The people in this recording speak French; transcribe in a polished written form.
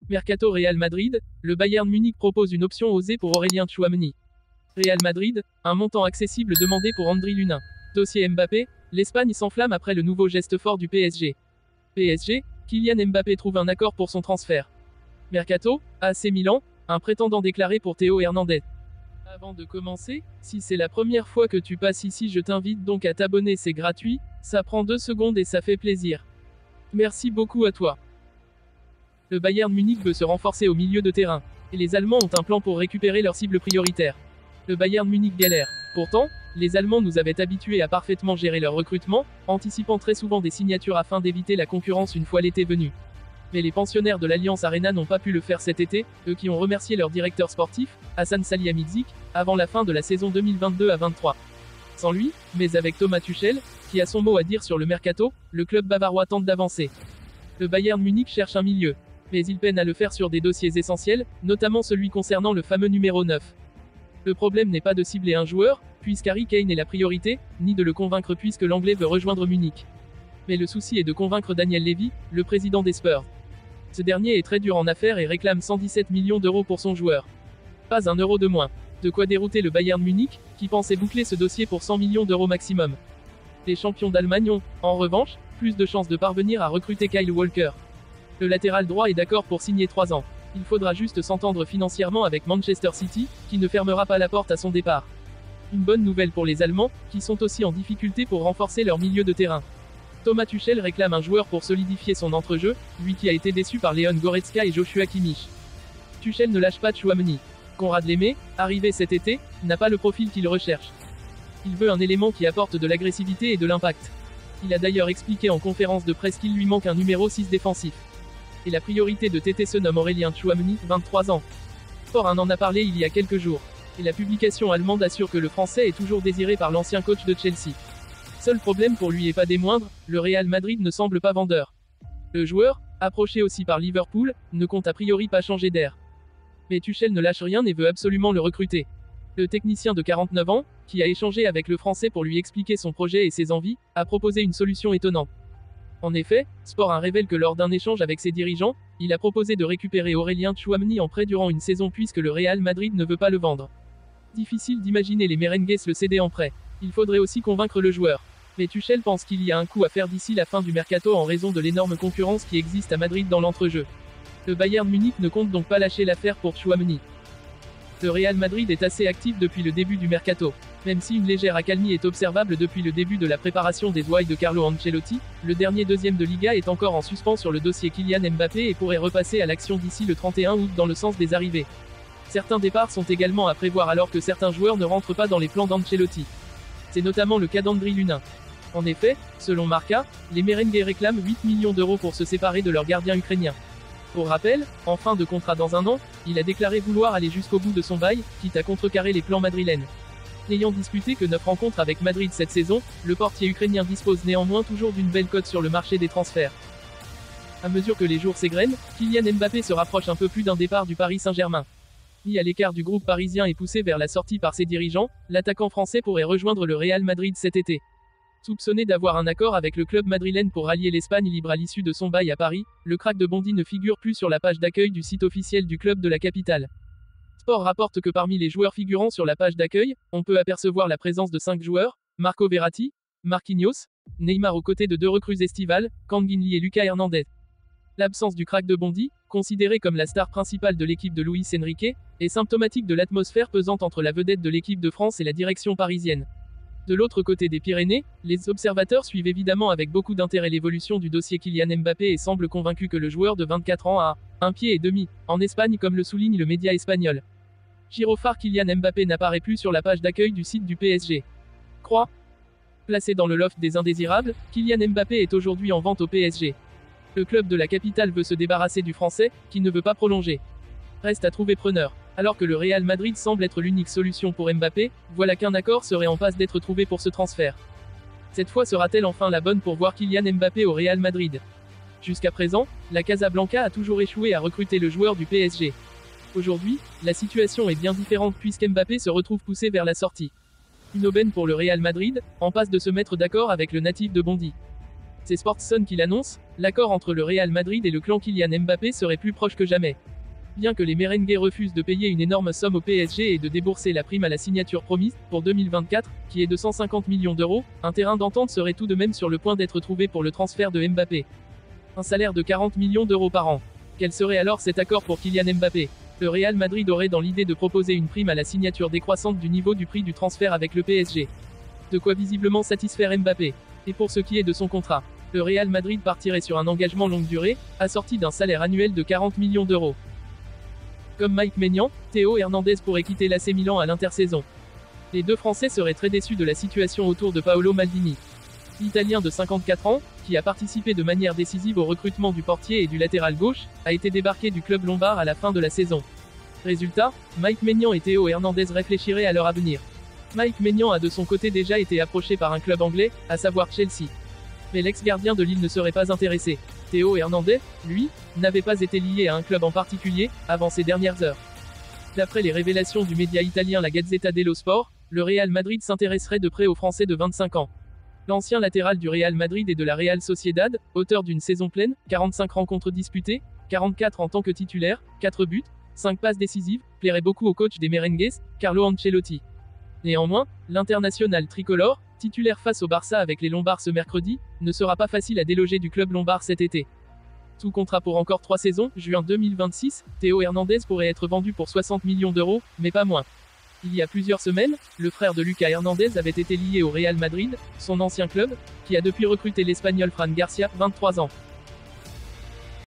Mercato Real Madrid, le Bayern Munich propose une option osée pour Aurélien Tchouaméni. Real Madrid, un montant accessible demandé pour Andriy Lunin. Dossier Mbappé, l'Espagne s'enflamme après le nouveau geste fort du PSG. PSG, Kylian Mbappé trouve un accord pour son transfert. Mercato, AC Milan, un prétendant déclaré pour Théo Hernandez. Avant de commencer, si c'est la première fois que tu passes ici, je t'invite donc à t'abonner, c'est gratuit, ça prend 2 secondes et ça fait plaisir. Merci beaucoup à toi. Le Bayern Munich veut se renforcer au milieu de terrain, et les Allemands ont un plan pour récupérer leur cible prioritaire. Le Bayern Munich galère. Pourtant, les Allemands nous avaient habitués à parfaitement gérer leur recrutement, anticipant très souvent des signatures afin d'éviter la concurrence une fois l'été venu. Mais les pensionnaires de l'Alliance Arena n'ont pas pu le faire cet été, eux qui ont remercié leur directeur sportif, Hassan Salihamidzic, avant la fin de la saison 2022 à 23. Sans lui, mais avec Thomas Tuchel, qui a son mot à dire sur le mercato, le club bavarois tente d'avancer. Le Bayern Munich cherche un milieu. Mais il peine à le faire sur des dossiers essentiels, notamment celui concernant le fameux numéro 9. Le problème n'est pas de cibler un joueur, puisqu'Harry Kane est la priorité, ni de le convaincre puisque l'Anglais veut rejoindre Munich. Mais le souci est de convaincre Daniel Levy, le président des Spurs. Ce dernier est très dur en affaires et réclame 117 millions d'euros pour son joueur. Pas un euro de moins. De quoi dérouter le Bayern Munich, qui pensait boucler ce dossier pour 100 millions d'euros maximum. Les champions d'Allemagne ont, en revanche, plus de chances de parvenir à recruter Kyle Walker. Le latéral droit est d'accord pour signer 3 ans. Il faudra juste s'entendre financièrement avec Manchester City, qui ne fermera pas la porte à son départ. Une bonne nouvelle pour les Allemands, qui sont aussi en difficulté pour renforcer leur milieu de terrain. Thomas Tuchel réclame un joueur pour solidifier son entrejeu, lui qui a été déçu par Leon Goretzka et Joshua Kimmich. Tuchel ne lâche pas Tchouaméni. Konrad Lemay, arrivé cet été, n'a pas le profil qu'il recherche. Il veut un élément qui apporte de l'agressivité et de l'impact. Il a d'ailleurs expliqué en conférence de presse qu'il lui manque un numéro 6 défensif. Et la priorité de TT se nomme Aurélien Tchouaméni, 23 ans. Sport 1 en a parlé il y a quelques jours. Et la publication allemande assure que le Français est toujours désiré par l'ancien coach de Chelsea. Seul problème pour lui et pas des moindres, le Real Madrid ne semble pas vendeur. Le joueur, approché aussi par Liverpool, ne compte a priori pas changer d'air. Mais Tuchel ne lâche rien et veut absolument le recruter. Le technicien de 49 ans, qui a échangé avec le Français pour lui expliquer son projet et ses envies, a proposé une solution étonnante. En effet, Sport 1 révèle que lors d'un échange avec ses dirigeants, il a proposé de récupérer Aurélien Tchouaméni en prêt durant une saison puisque le Real Madrid ne veut pas le vendre. Difficile d'imaginer les Merengues le céder en prêt. Il faudrait aussi convaincre le joueur. Mais Tuchel pense qu'il y a un coup à faire d'ici la fin du mercato en raison de l'énorme concurrence qui existe à Madrid dans l'entrejeu. Le Bayern Munich ne compte donc pas lâcher l'affaire pour Tchouaméni. Le Real Madrid est assez actif depuis le début du mercato. Même si une légère accalmie est observable depuis le début de la préparation des ouailles de Carlo Ancelotti, le dernier deuxième de Liga est encore en suspens sur le dossier Kylian Mbappé et pourrait repasser à l'action d'ici le 31 août dans le sens des arrivées. Certains départs sont également à prévoir alors que certains joueurs ne rentrent pas dans les plans d'Ancelotti. C'est notamment le cas d'Andriy Lunin. En effet, selon Marca, les Merengues réclament 8 millions d'euros pour se séparer de leur gardien ukrainien. Pour rappel, en fin de contrat dans 1 an, il a déclaré vouloir aller jusqu'au bout de son bail, quitte à contrecarrer les plans madrilènes. N'ayant disputé que 9 rencontres avec Madrid cette saison, le portier ukrainien dispose néanmoins toujours d'une belle cote sur le marché des transferts. À mesure que les jours s'égrènent, Kylian Mbappé se rapproche un peu plus d'un départ du Paris Saint-Germain. Mis à l'écart du groupe parisien et poussé vers la sortie par ses dirigeants, l'attaquant français pourrait rejoindre le Real Madrid cet été. Soupçonné d'avoir un accord avec le club madrilène pour rallier l'Espagne libre à l'issue de son bail à Paris, le crack de Bondy ne figure plus sur la page d'accueil du site officiel du club de la capitale. Sport rapporte que parmi les joueurs figurant sur la page d'accueil, on peut apercevoir la présence de 5 joueurs, Marco Verratti, Marquinhos, Neymar aux côtés de 2 recrues estivales, Kangin Lee et Lucas Hernandez. L'absence du crack de Bondy, considéré comme la star principale de l'équipe de Luis Enrique, est symptomatique de l'atmosphère pesante entre la vedette de l'équipe de France et la direction parisienne. De l'autre côté des Pyrénées, les observateurs suivent évidemment avec beaucoup d'intérêt l'évolution du dossier Kylian Mbappé et semblent convaincus que le joueur de 24 ans a un pied et demi en Espagne comme le souligne le média espagnol. Gyrophare Kylian Mbappé n'apparaît plus sur la page d'accueil du site du PSG. Croix. Placé dans le loft des indésirables, Kylian Mbappé est aujourd'hui en vente au PSG. Le club de la capitale veut se débarrasser du Français, qui ne veut pas prolonger. Reste à trouver preneur. Alors que le Real Madrid semble être l'unique solution pour Mbappé, voilà qu'un accord serait en passe d'être trouvé pour ce transfert. Cette fois sera-t-elle enfin la bonne pour voir Kylian Mbappé au Real Madrid? Jusqu'à présent, la Casablanca a toujours échoué à recruter le joueur du PSG. Aujourd'hui, la situation est bien différente puisqu'Mbappé se retrouve poussé vers la sortie. Une aubaine pour le Real Madrid, en passe de se mettre d'accord avec le natif de Bondy. C'est Sportson qui l'annonce, l'accord entre le Real Madrid et le clan Kylian Mbappé serait plus proche que jamais. Bien que les merengues refusent de payer une énorme somme au PSG et de débourser la prime à la signature promise, pour 2024, qui est de 150 millions d'euros, un terrain d'entente serait tout de même sur le point d'être trouvé pour le transfert de Mbappé. Un salaire de 40 millions d'euros par an. Quel serait alors cet accord pour Kylian Mbappé? Le Real Madrid aurait dans l'idée de proposer une prime à la signature décroissante du niveau du prix du transfert avec le PSG. De quoi visiblement satisfaire Mbappé. Et pour ce qui est de son contrat, le Real Madrid partirait sur un engagement longue durée, assorti d'un salaire annuel de 40 millions d'euros. Comme Mike Maignan, Théo Hernandez pourrait quitter l'AC Milan à l'intersaison. Les deux Français seraient très déçus de la situation autour de Paolo Maldini. L'Italien de 54 ans, qui a participé de manière décisive au recrutement du portier et du latéral gauche, a été débarqué du club lombard à la fin de la saison. Résultat, Mike Maignan et Théo Hernandez réfléchiraient à leur avenir. Mike Maignan a de son côté déjà été approché par un club anglais, à savoir Chelsea. Mais l'ex-gardien de Lille ne serait pas intéressé. Théo Hernandez, lui, n'avait pas été lié à un club en particulier, avant ces dernières heures. D'après les révélations du média italien la Gazzetta dello Sport, le Real Madrid s'intéresserait de près au Français de 25 ans. L'ancien latéral du Real Madrid et de la Real Sociedad, auteur d'une saison pleine, 45 rencontres disputées, 44 en tant que titulaire, 4 buts, 5 passes décisives, plairait beaucoup au coach des merengues, Carlo Ancelotti. Néanmoins, l'international tricolore, titulaire face au Barça avec les Lombards ce mercredi, ne sera pas facile à déloger du club lombard cet été. Sous contrat pour encore 3 saisons, juin 2026, Théo Hernandez pourrait être vendu pour 60 millions d'euros, mais pas moins. Il y a plusieurs semaines, le frère de Lucas Hernandez avait été lié au Real Madrid, son ancien club, qui a depuis recruté l'Espagnol Fran Garcia, 23 ans.